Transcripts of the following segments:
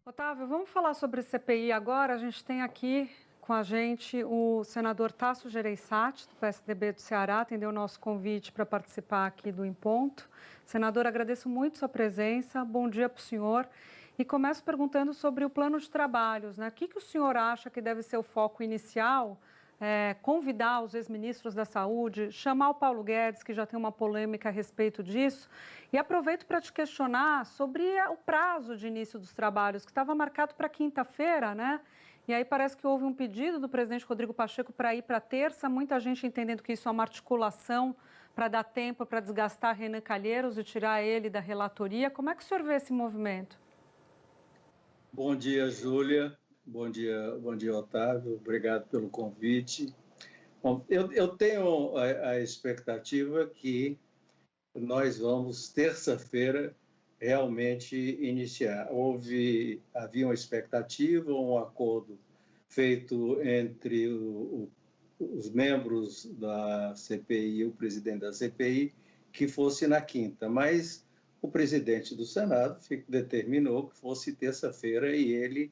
Otávio, vamos falar sobre CPI agora. A gente tem aqui com a gente o senador Tasso Gereissati, do PSDB do Ceará, atendeu o nosso convite para participar aqui do Em Ponto. Senador, agradeço muito sua presença. Bom dia para o senhor. E começo perguntando sobre o plano de trabalhos, né? O que o senhor acha que deve ser o foco inicial? Convidar os ex-ministros da Saúde, chamar o Paulo Guedes, que já tem uma polêmica a respeito disso, e aproveito para te questionar sobre o prazo de início dos trabalhos, que estava marcado para quinta-feira, né? E aí parece que houve um pedido do presidente Rodrigo Pacheco para ir para terça, muita gente entendendo que isso é uma articulação para dar tempo para desgastar Renan Calheiros e tirar ele da relatoria. Como é que o senhor vê esse movimento? Bom dia, Júlia. Bom dia, Otávio. Obrigado pelo convite. Bom, eu tenho a expectativa que nós vamos, terça-feira, realmente iniciar. Havia uma expectativa, um acordo feito entre os membros da CPI e o presidente da CPI, que fosse na quinta, mas o presidente do Senado determinou que fosse terça-feira e ele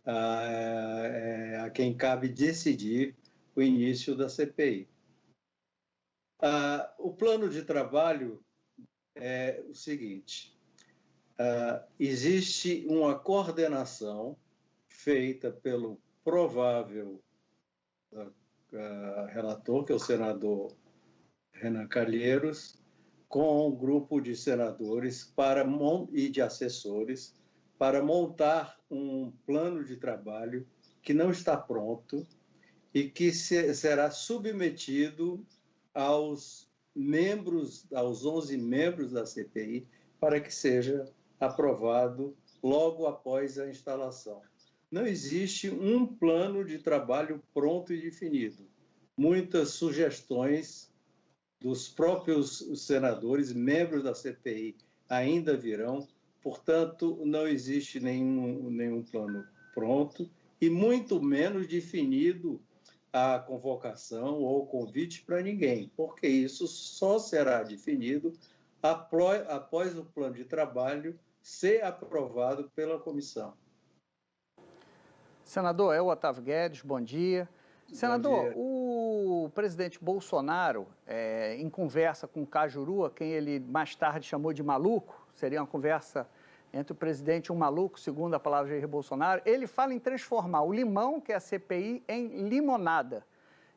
a quem cabe decidir o início da CPI. O plano de trabalho é o seguinte: existe uma coordenação feita pelo provável relator, que é o senador Renan Calheiros, com um grupo de senadores e de assessores para montar um plano de trabalho que não está pronto e que será submetido aos 11 membros da CPI, para que seja aprovado logo após a instalação. Não existe um plano de trabalho pronto e definido. Muitas sugestões dos próprios senadores, membros da CPI, ainda virão. Portanto, não existe nenhum plano pronto e muito menos definido a convocação ou o convite para ninguém, porque isso só será definido após o plano de trabalho ser aprovado pela comissão. Senador, é o Otávio Guedes, bom dia. Senador, Bom dia. O presidente Bolsonaro, em conversa com Cajuru, quem ele mais tarde chamou de maluco, seria uma conversa entre o presidente e um maluco, segundo a palavra de Jair Bolsonaro, ele fala em transformar o limão, que é a CPI, em limonada.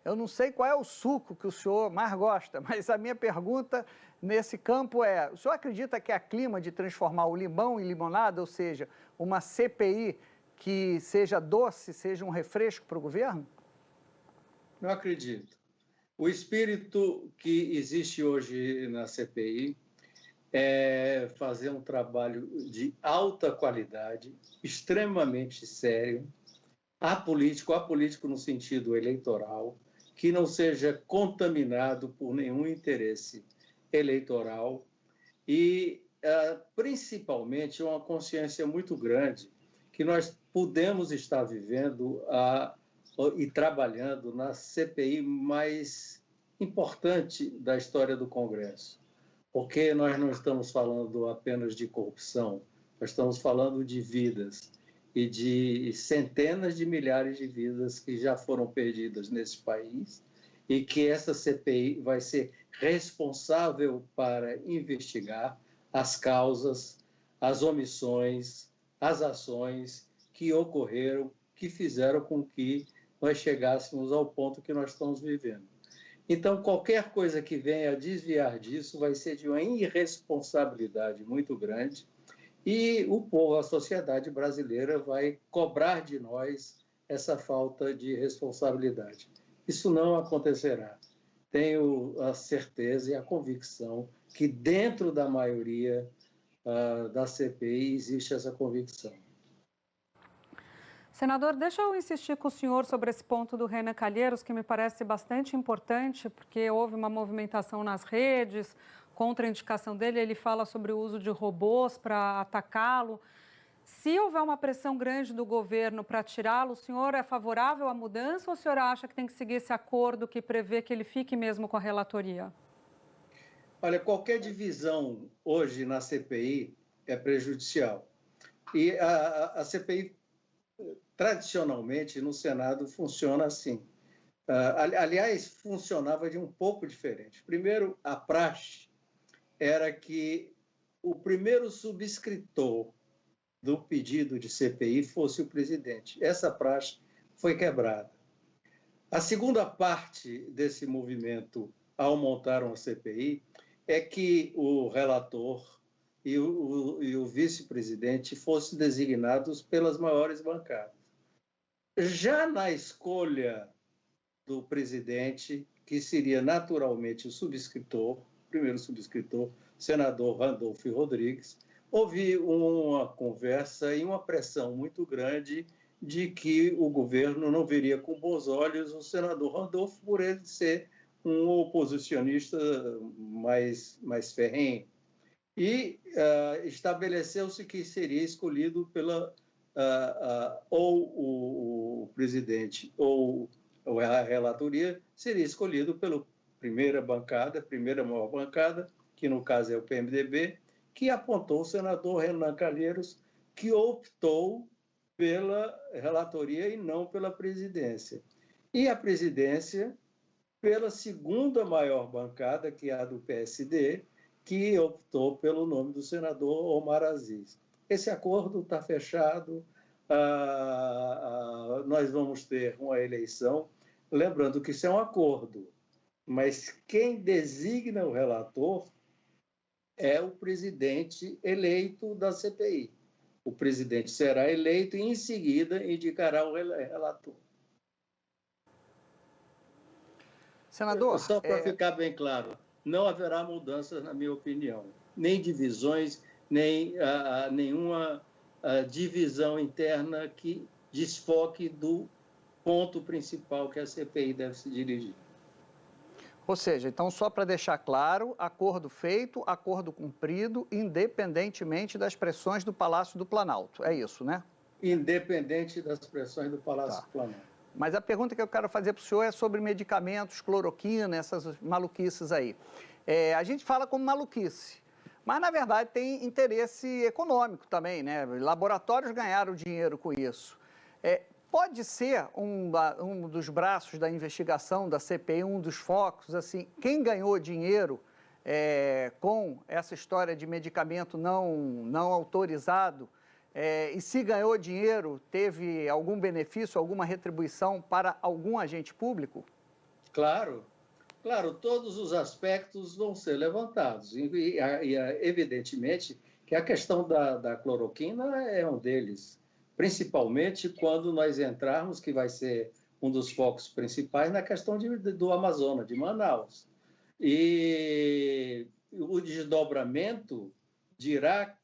Eu não sei qual é o suco que o senhor mais gosta, mas a minha pergunta nesse campo é: o senhor acredita que há clima de transformar o limão em limonada, ou seja, uma CPI que seja doce, seja um refresco para o governo? Não acredito. O espírito que existe hoje na CPI é fazer um trabalho de alta qualidade, extremamente sério, apolítico no sentido eleitoral, que não seja contaminado por nenhum interesse eleitoral e, principalmente, uma consciência muito grande que nós podemos estar vivendo e trabalhando na CPI mais importante da história do Congresso. Porque nós não estamos falando apenas de corrupção, nós estamos falando de vidas e de centenas de milhares de vidas que já foram perdidas nesse país e que essa CPI vai ser responsável para investigar as causas, as omissões, as ações que ocorreram, que fizeram com que nós chegássemos ao ponto que nós estamos vivendo. Então, qualquer coisa que venha a desviar disso vai ser de uma irresponsabilidade muito grande e o povo, a sociedade brasileira, vai cobrar de nós essa falta de responsabilidade. Isso não acontecerá. Tenho a certeza e a convicção que dentro da maioria da CPI existe essa convicção. Senador, deixa eu insistir com o senhor sobre esse ponto do Renan Calheiros, que me parece bastante importante, porque houve uma movimentação nas redes contra a indicação dele. Ele fala sobre o uso de robôs para atacá-lo. Se houver uma pressão grande do governo para tirá-lo, o senhor é favorável à mudança ou o senhor acha que tem que seguir esse acordo que prevê que ele fique mesmo com a relatoria? Olha, qualquer divisão hoje na CPI é prejudicial. E a CPI, tradicionalmente, no Senado, funciona assim. Aliás, funcionava de um pouco diferente. Primeiro, a praxe era que o primeiro subscritor do pedido de CPI fosse o presidente. Essa praxe foi quebrada. A segunda parte desse movimento, ao montar uma CPI, é que o relator e o vice-presidente fossem designados pelas maiores bancadas. Já na escolha do presidente, que seria naturalmente o subscritor, o primeiro subscritor, senador Randolfo Rodrigues, houve uma conversa e uma pressão muito grande de que o governo não veria com bons olhos o senador Randolfo por ele ser um oposicionista mais ferrenho. E estabeleceu-se que seria escolhido ou o presidente ou a relatoria seria escolhido pela primeira maior bancada, que no caso é o PMDB, que apontou o senador Renan Calheiros, que optou pela relatoria e não pela presidência. E a presidência pela segunda maior bancada, que é a do PSD, que optou pelo nome do senador Omar Aziz. Esse acordo está fechado, nós vamos ter uma eleição, lembrando que isso é um acordo, mas quem designa o relator é o presidente eleito da CPI. O presidente será eleito e, em seguida, indicará o relator. Senador... Só para ficar bem claro, não haverá mudanças, na minha opinião, nem divisões, nem nenhuma divisão interna que desfoque do ponto principal que a CPI deve se dirigir. Ou seja, então, só para deixar claro, acordo feito, acordo cumprido, independentemente das pressões do Palácio do Planalto. É isso, né? Independente das pressões do Palácio do Planalto. Mas a pergunta que eu quero fazer para o senhor é sobre medicamentos, cloroquina, essas maluquices aí. A gente fala como maluquice, mas, na verdade, tem interesse econômico também, né? Laboratórios ganharam dinheiro com isso. Pode ser um dos braços da investigação da CPI, um dos focos, assim, quem ganhou dinheiro com essa história de medicamento não autorizado, e se ganhou dinheiro, teve algum benefício, alguma retribuição para algum agente público? Claro, todos os aspectos vão ser levantados. E evidentemente, que a questão da cloroquina é um deles. Principalmente quando nós entrarmos, que vai ser um dos focos principais, na questão do Amazonas, de Manaus. E o desdobramento dirá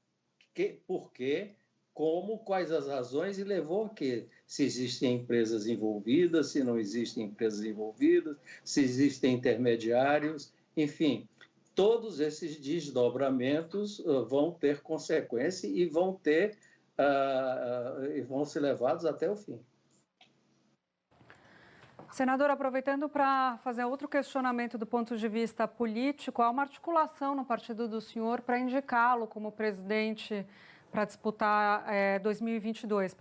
por quê, como, quais as razões, e levou a quê? Se existem empresas envolvidas, se não existem empresas envolvidas, se existem intermediários, enfim, todos esses desdobramentos vão ter consequência e vão ser levados até o fim. Senador, aproveitando para fazer outro questionamento do ponto de vista político, há uma articulação no partido do senhor para indicá-lo como presidente para disputar 2022,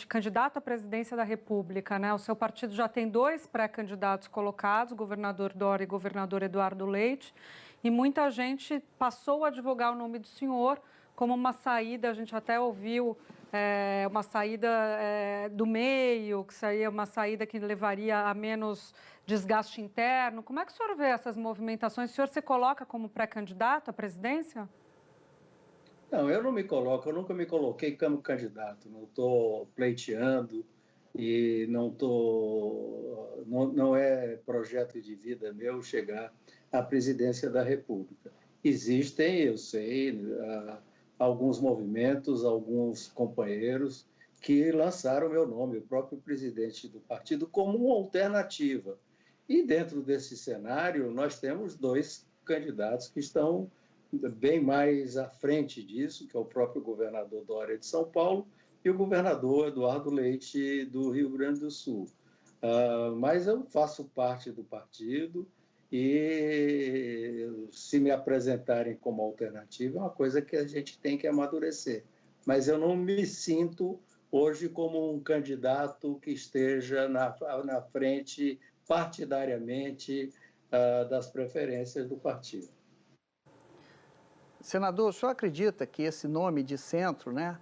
candidato à presidência da República, né? O seu partido já tem 2 pré-candidatos colocados, o governador Dória e o governador Eduardo Leite, e muita gente passou a advogar o nome do senhor como uma saída, a gente até ouviu uma saída do meio, que seria uma saída que levaria a menos desgaste interno. Como é que o senhor vê essas movimentações? O senhor se coloca como pré-candidato à presidência? Não, eu não me coloco, eu nunca me coloquei como candidato, não estou pleiteando e não é projeto de vida meu chegar à presidência da República. Existem, eu sei, alguns movimentos, alguns companheiros que lançaram o meu nome, o próprio presidente do partido, como uma alternativa. E dentro desse cenário, nós temos 2 candidatos que estão bem mais à frente disso, que é o próprio governador Dória de São Paulo e o governador Eduardo Leite do Rio Grande do Sul. Mas eu faço parte do partido e se me apresentarem como alternativa é uma coisa que a gente tem que amadurecer. mas eu não me sinto hoje como um candidato que esteja na frente partidariamente das preferências do partido. Senador, o senhor acredita que esse nome de centro, né,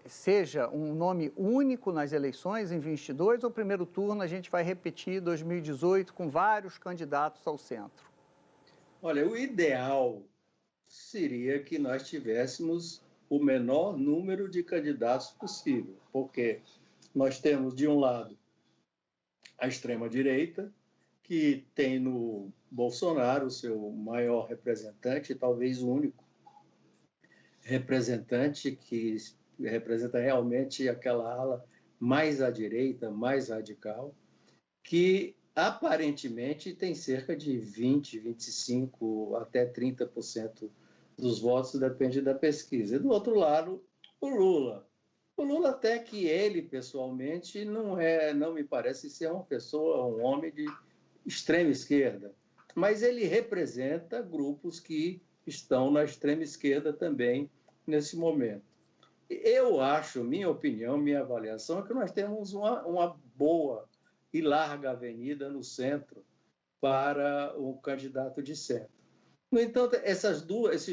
seja um nome único nas eleições em 22 ou primeiro turno a gente vai repetir 2018 com vários candidatos ao centro? Olha, o ideal seria que nós tivéssemos o menor número de candidatos possível, porque nós temos, de um lado, a extrema-direita, que tem no Bolsonaro o seu maior representante, talvez o único representante que representa realmente aquela ala mais à direita, mais radical, que aparentemente tem cerca de 20, 25, até 30% dos votos, depende da pesquisa. E do outro lado, o Lula. O Lula, até que ele, pessoalmente, não me parece ser uma pessoa, um homem de extrema esquerda, mas ele representa grupos que estão na extrema esquerda também nesse momento. Eu acho, minha opinião, minha avaliação, é que nós temos uma boa e larga avenida no centro para o candidato de centro. No entanto, esses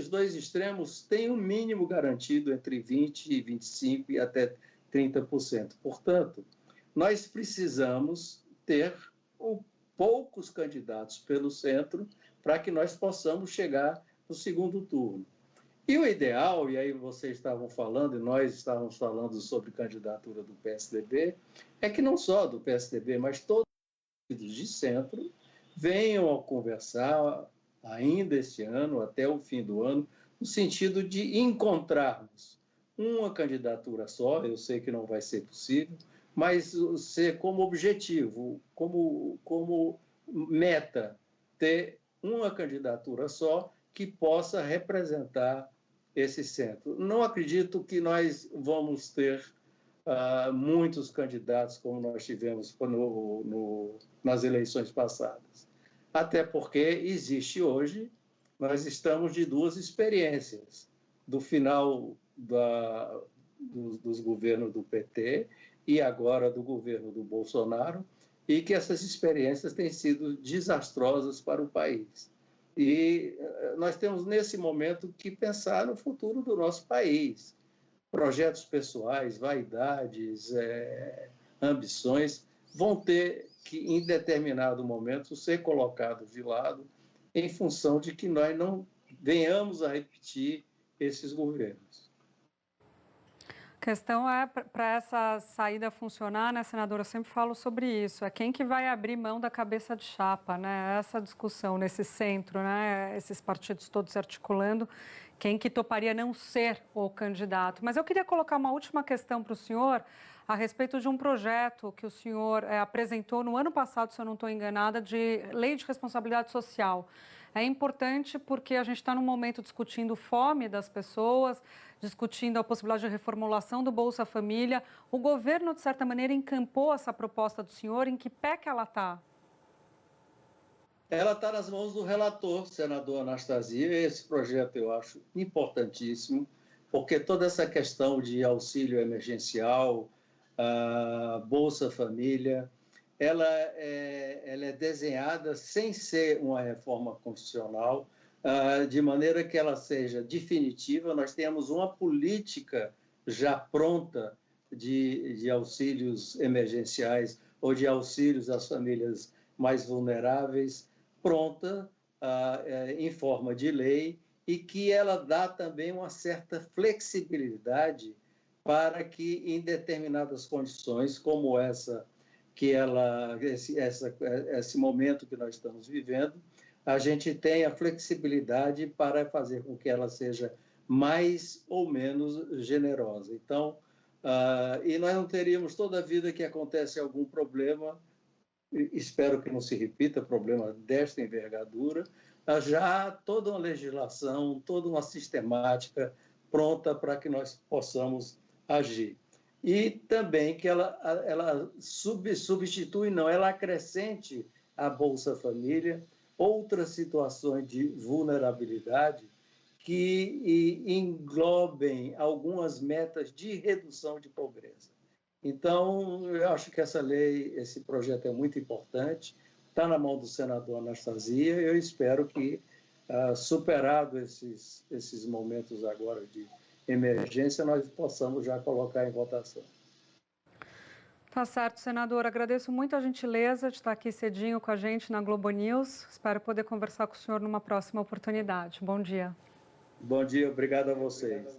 dois extremos têm um mínimo garantido entre 20% e 25% e até 30%. Portanto, nós precisamos ter poucos candidatos pelo centro para que nós possamos chegar no segundo turno. E o ideal, e aí vocês estavam falando, e nós estávamos falando sobre candidatura do PSDB, é que não só do PSDB, mas todos os partidos de centro venham a conversar ainda este ano, até o fim do ano, no sentido de encontrarmos uma candidatura só. Eu sei que não vai ser possível, mas ser como objetivo, como meta, ter uma candidatura só que possa representar esse centro. Não acredito que nós vamos ter muitos candidatos como nós tivemos nas eleições passadas. Até porque existe hoje, nós estamos de duas experiências, do final dos governos do PT e agora do governo do Bolsonaro, e que essas experiências têm sido desastrosas para o país. E nós temos, nesse momento, que pensar no futuro do nosso país. Projetos pessoais, vaidades, ambições vão ter que, em determinado momento, ser colocados de lado em função de que nós não venhamos a repetir esses governos. A questão é, para essa saída funcionar, né, senadora, eu sempre falo sobre isso, é quem que vai abrir mão da cabeça de chapa, né, essa discussão nesse centro, né, esses partidos todos se articulando, quem que toparia não ser o candidato. Mas eu queria colocar uma última questão para o senhor a respeito de um projeto que o senhor apresentou no ano passado, se eu não estou enganada, de lei de responsabilidade social. É importante porque a gente está num momento discutindo fome das pessoas, discutindo a possibilidade de reformulação do Bolsa Família. O governo, de certa maneira, encampou essa proposta do senhor. Em que pé que ela está? Ela está nas mãos do relator, senador Anastasia. Esse projeto eu acho importantíssimo, porque toda essa questão de auxílio emergencial, Bolsa Família, ela é desenhada sem ser uma reforma constitucional, de maneira que ela seja definitiva. Nós temos uma política já pronta de auxílios emergenciais ou de auxílios às famílias mais vulneráveis, pronta em forma de lei, e que ela dá também uma certa flexibilidade para que, em determinadas condições, como esse momento que nós estamos vivendo, a gente tenha flexibilidade para fazer com que ela seja mais ou menos generosa. Então, e nós não teríamos toda a vida que acontece algum problema, espero que não se repita, problema desta envergadura, já toda uma legislação, toda uma sistemática pronta para que nós possamos agir. E também que ela substitui, não, ela acrescente à Bolsa Família outras situações de vulnerabilidade que englobem algumas metas de redução de pobreza. Então, eu acho que essa lei, esse projeto é muito importante, está na mão do senador Anastasia, e eu espero que, superado esses momentos agora de emergência, nós possamos já colocar em votação. Tá certo, senador. Agradeço muito a gentileza de estar aqui cedinho com a gente na Globo News. Espero poder conversar com o senhor numa próxima oportunidade. Bom dia. Bom dia, obrigado a vocês.